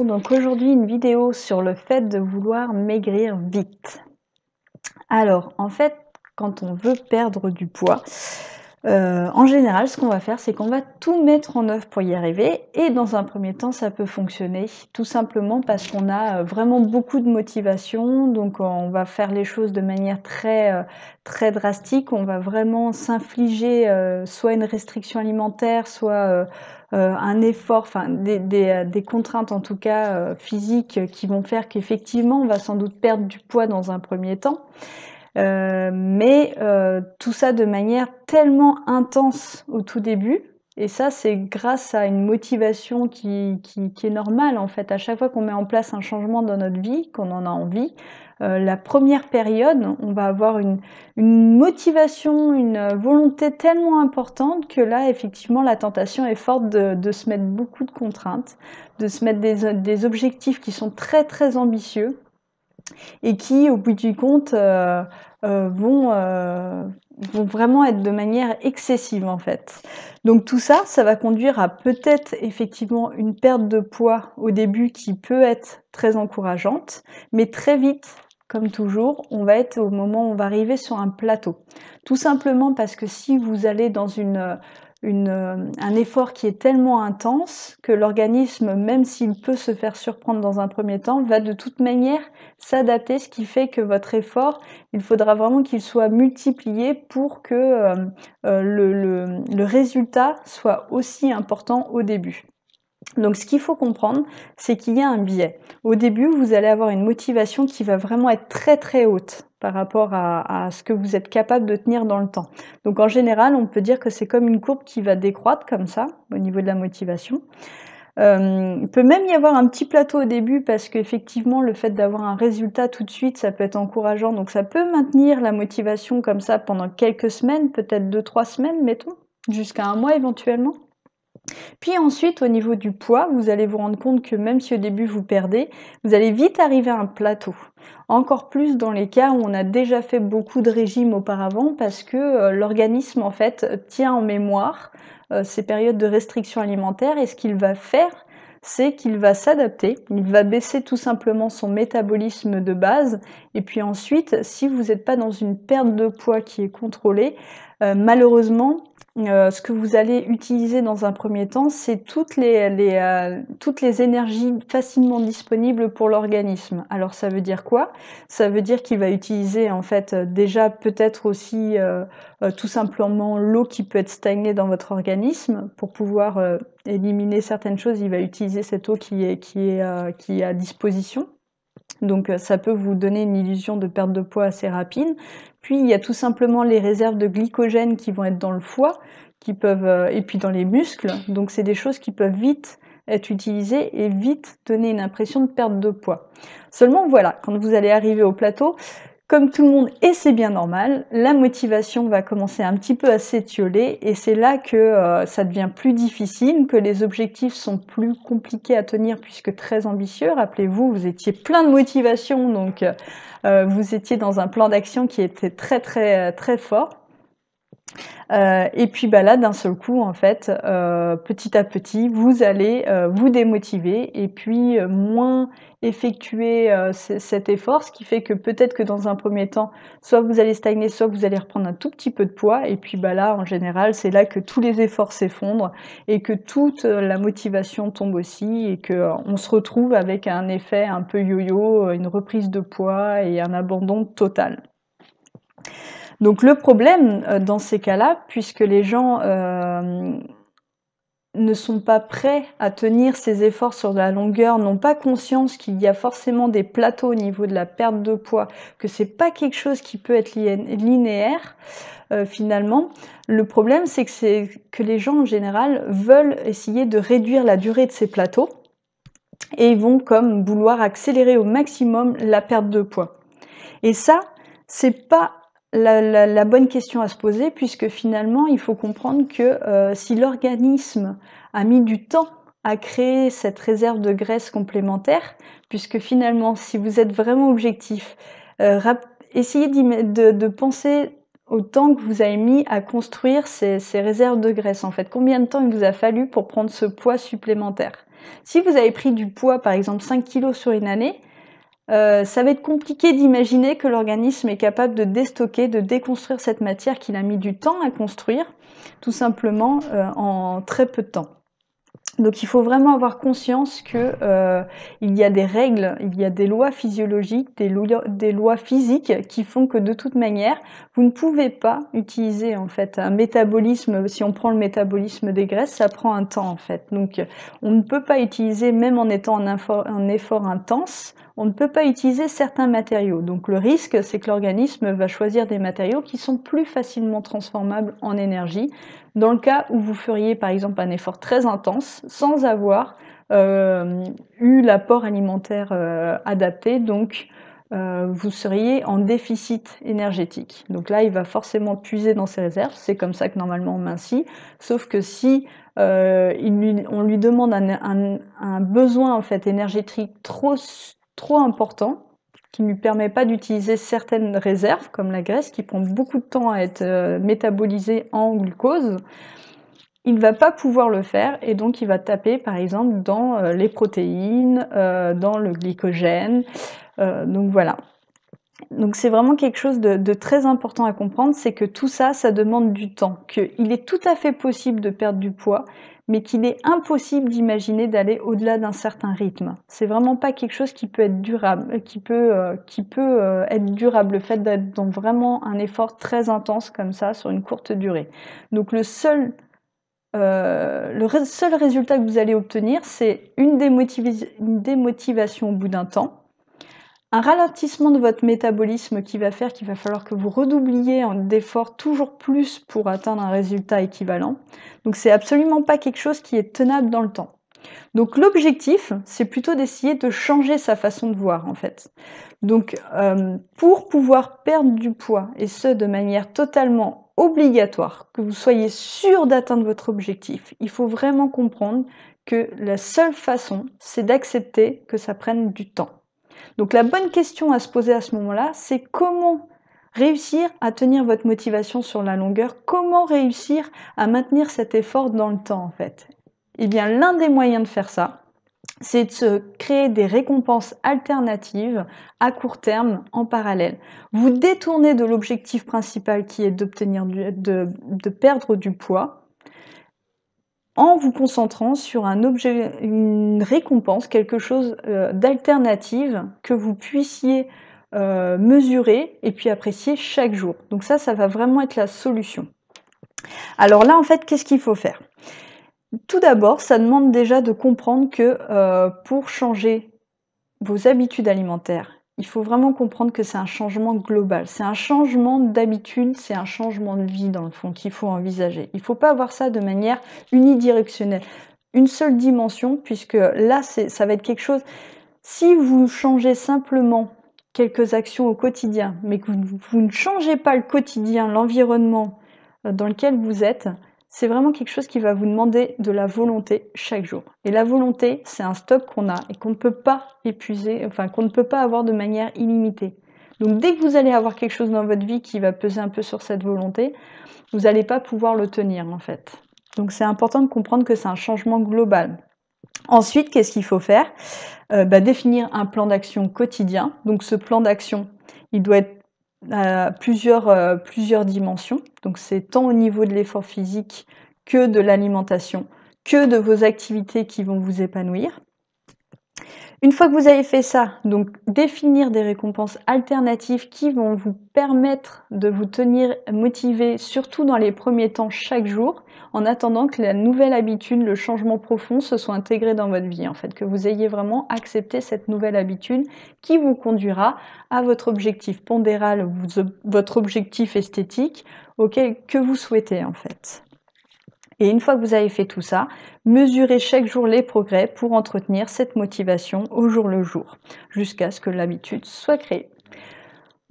Bonjour, donc aujourd'hui une vidéo sur le fait de vouloir maigrir vite. Alors en fait, quand on veut perdre du poids, en général ce qu'on va faire c'est qu'on va tout mettre en œuvre pour y arriver et dans un premier temps ça peut fonctionner tout simplement parce qu'on a vraiment beaucoup de motivation, donc on va faire les choses de manière très drastique, on va vraiment s'infliger soit une restriction alimentaire, soit un effort, enfin des contraintes en tout cas physiques qui vont faire qu'effectivement on va sans doute perdre du poids dans un premier temps. Mais tout ça de manière tellement intense au tout début, et ça c'est grâce à une motivation qui est normale en fait. À chaque fois qu'on met en place un changement dans notre vie, qu'on en a envie, la première période, on va avoir une motivation, une volonté tellement importante que là effectivement la tentation est forte de se mettre beaucoup de contraintes, de se mettre des objectifs qui sont très ambitieux et qui, au bout du compte, vont vraiment être de manière excessive en fait. Donc tout ça, ça va conduire à peut-être effectivement une perte de poids au début qui peut être très encourageante, mais très vite, comme toujours, on va être au moment où on va arriver sur un plateau. Tout simplement parce que si vous allez dans un effort qui est tellement intense que l'organisme, même s'il peut se faire surprendre dans un premier temps, va de toute manière s'adapter, ce qui fait que votre effort, il faudra vraiment qu'il soit multiplié pour que le résultat soit aussi important au début. Donc ce qu'il faut comprendre, c'est qu'il y a un biais. Au début, vous allez avoir une motivation qui va vraiment être très haute par rapport à ce que vous êtes capable de tenir dans le temps. Donc en général, on peut dire que c'est comme une courbe qui va décroître comme ça, au niveau de la motivation. Il peut même y avoir un petit plateau au début parce qu'effectivement le fait d'avoir un résultat tout de suite, ça peut être encourageant, donc ça peut maintenir la motivation comme ça pendant quelques semaines, peut-être 2-3 semaines mettons, jusqu'à un mois éventuellement. Puis ensuite au niveau du poids, vous allez vous rendre compte que même si au début vous perdez, vous allez vite arriver à un plateau. Encore plus dans les cas où on a déjà fait beaucoup de régimes auparavant parce que l'organisme en fait tient en mémoire ces périodes de restriction alimentaire et ce qu'il va faire, c'est qu'il va s'adapter, il va baisser tout simplement son métabolisme de base et puis ensuite, si vous n'êtes pas dans une perte de poids qui est contrôlée, malheureusement, ce que vous allez utiliser dans un premier temps, c'est toutes les énergies facilement disponibles pour l'organisme. Alors ça veut dire quoi? Ça veut dire qu'il va utiliser en fait déjà peut-être aussi tout simplement l'eau qui peut être stagnée dans votre organisme pour pouvoir éliminer certaines choses. Il va utiliser cette eau qui est à disposition. Donc ça peut vous donner une illusion de perte de poids assez rapide. Puis il y a tout simplement les réserves de glycogène qui vont être dans le foie, qui peuvent et puis dans les muscles. Donc c'est des choses qui peuvent vite être utilisées et vite donner une impression de perte de poids. Seulement voilà, quand vous allez arriver au plateau, comme tout le monde, et c'est bien normal, la motivation va commencer un petit peu à s'étioler et c'est là que ça devient plus difficile, que les objectifs sont plus compliqués à tenir puisque très ambitieux. Rappelez-vous, vous étiez plein de motivation, donc vous étiez dans un plan d'action qui était très fort. Et puis bah là, d'un seul coup, en fait, petit à petit, vous allez vous démotiver et puis moins effectuer cet effort, ce qui fait que peut-être que dans un premier temps, soit vous allez stagner, soit vous allez reprendre un tout petit peu de poids. Et puis bah là, en général, c'est là que tous les efforts s'effondrent et que toute la motivation tombe aussi et que on se retrouve avec un effet un peu yo-yo, une reprise de poids et un abandon total. Donc le problème dans ces cas-là, puisque les gens ne sont pas prêts à tenir ces efforts sur de la longueur, n'ont pas conscience qu'il y a forcément des plateaux au niveau de la perte de poids, que c'est pas quelque chose qui peut être linéaire, finalement. Le problème, c'est que les gens en général veulent essayer de réduire la durée de ces plateaux et ils vont comme vouloir accélérer au maximum la perte de poids. Et ça, c'est pas la bonne question à se poser puisque finalement, il faut comprendre que si l'organisme a mis du temps à créer cette réserve de graisse complémentaire, puisque finalement, si vous êtes vraiment objectif, essayez de penser au temps que vous avez mis à construire ces réserves de graisse. En fait, combien de temps il vous a fallu pour prendre ce poids supplémentaire? Si vous avez pris du poids, par exemple 5 kg sur une année, ça va être compliqué d'imaginer que l'organisme est capable de déstocker, de déconstruire cette matière qu'il a mis du temps à construire, tout simplement en très peu de temps. Donc il faut vraiment avoir conscience que il y a des règles, il y a des lois physiologiques, des lois physiques qui font que de toute manière, vous ne pouvez pas utiliser en fait un métabolisme. Si on prend le métabolisme des graisses, ça prend un temps en fait. Donc on ne peut pas utiliser, même en étant en effort intense, on ne peut pas utiliser certains matériaux. Donc le risque, c'est que l'organisme va choisir des matériaux qui sont plus facilement transformables en énergie, dans le cas où vous feriez par exemple un effort très intense sans avoir eu l'apport alimentaire adapté, donc vous seriez en déficit énergétique. Donc là, il va forcément puiser dans ses réserves, c'est comme ça que normalement on mincit, sauf que si on lui demande un besoin en fait énergétique trop important, qui ne lui permet pas d'utiliser certaines réserves, comme la graisse, qui prend beaucoup de temps à être métabolisée en glucose, il ne va pas pouvoir le faire et donc il va taper par exemple dans les protéines, dans le glycogène, donc voilà. Donc c'est vraiment quelque chose de très important à comprendre, c'est que tout ça, ça demande du temps, qu'il est tout à fait possible de perdre du poids, mais qu'il est impossible d'imaginer d'aller au-delà d'un certain rythme. C'est vraiment pas quelque chose qui peut être durable, qui peut être durable, le fait d'être dans vraiment un effort très intense comme ça sur une courte durée. Donc le seul résultat que vous allez obtenir, c'est une démotivation au bout d'un temps, un ralentissement de votre métabolisme qui va faire qu'il va falloir que vous redoubliez d'efforts toujours plus pour atteindre un résultat équivalent. Donc c'est absolument pas quelque chose qui est tenable dans le temps. Donc l'objectif, c'est plutôt d'essayer de changer sa façon de voir en fait. Donc pour pouvoir perdre du poids, et ce de manière totalement obligatoire, que vous soyez sûr d'atteindre votre objectif, il faut vraiment comprendre que la seule façon, c'est d'accepter que ça prenne du temps. Donc la bonne question à se poser à ce moment-là, c'est comment réussir à tenir votre motivation sur la longueur, comment réussir à maintenir cet effort dans le temps en fait. Eh bien l'un des moyens de faire ça, c'est de se créer des récompenses alternatives à court terme en parallèle. Vous détournez de l'objectif principal qui est de perdre du poids en vous concentrant sur un objet, une récompense, quelque chose d'alternative que vous puissiez mesurer et puis apprécier chaque jour. Donc ça va vraiment être la solution. Alors là, en fait, qu'est-ce qu'il faut faire ? Tout d'abord, ça demande déjà de comprendre que pour changer vos habitudes alimentaires, il faut vraiment comprendre que c'est un changement global, c'est un changement d'habitude, c'est un changement de vie dans le fond qu'il faut envisager. Il ne faut pas voir ça de manière unidirectionnelle, une seule dimension, puisque là, ça va être quelque chose, si vous changez simplement quelques actions au quotidien, mais que vous ne changez pas le quotidien, l'environnement dans lequel vous êtes, c'est vraiment quelque chose qui va vous demander de la volonté chaque jour. Et la volonté, c'est un stock qu'on a et qu'on ne peut pas épuiser, enfin qu'on ne peut pas avoir de manière illimitée. Donc dès que vous allez avoir quelque chose dans votre vie qui va peser un peu sur cette volonté, vous n'allez pas pouvoir le tenir en fait. Donc c'est important de comprendre que c'est un changement global. Ensuite, qu'est-ce qu'il faut faire ? Définir un plan d'action quotidien. Donc ce plan d'action, il doit être plusieurs dimensions. Donc c'est tant au niveau de l'effort physique que de l'alimentation, que de vos activités qui vont vous épanouir. Une fois que vous avez fait ça, donc définir des récompenses alternatives qui vont vous permettre de vous tenir motivé, surtout dans les premiers temps chaque jour, en attendant que la nouvelle habitude, le changement profond se soit intégré dans votre vie, en fait, que vous ayez vraiment accepté cette nouvelle habitude qui vous conduira à votre objectif pondéral, votre objectif esthétique que vous souhaitez en fait. Et une fois que vous avez fait tout ça, mesurez chaque jour les progrès pour entretenir cette motivation au jour le jour, jusqu'à ce que l'habitude soit créée.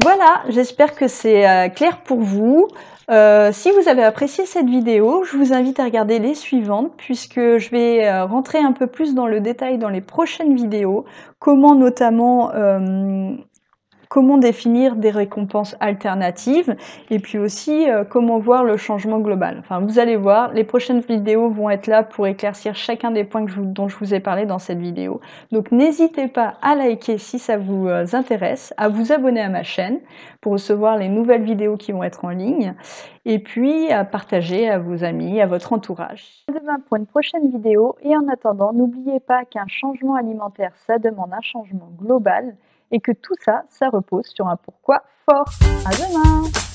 Voilà, j'espère que c'est clair pour vous. Si vous avez apprécié cette vidéo, je vous invite à regarder les suivantes, puisque je vais rentrer un peu plus dans le détail dans les prochaines vidéos, comment notamment comment définir des récompenses alternatives et puis aussi comment voir le changement global. Enfin, vous allez voir, les prochaines vidéos vont être là pour éclaircir chacun des points dont je vous ai parlé dans cette vidéo. Donc n'hésitez pas à liker si ça vous intéresse, à vous abonner à ma chaîne pour recevoir les nouvelles vidéos qui vont être en ligne et puis à partager à vos amis, à votre entourage. À demain pour une prochaine vidéo et en attendant, n'oubliez pas qu'un changement alimentaire, ça demande un changement global et que tout ça, ça repose sur un pourquoi fort. À demain!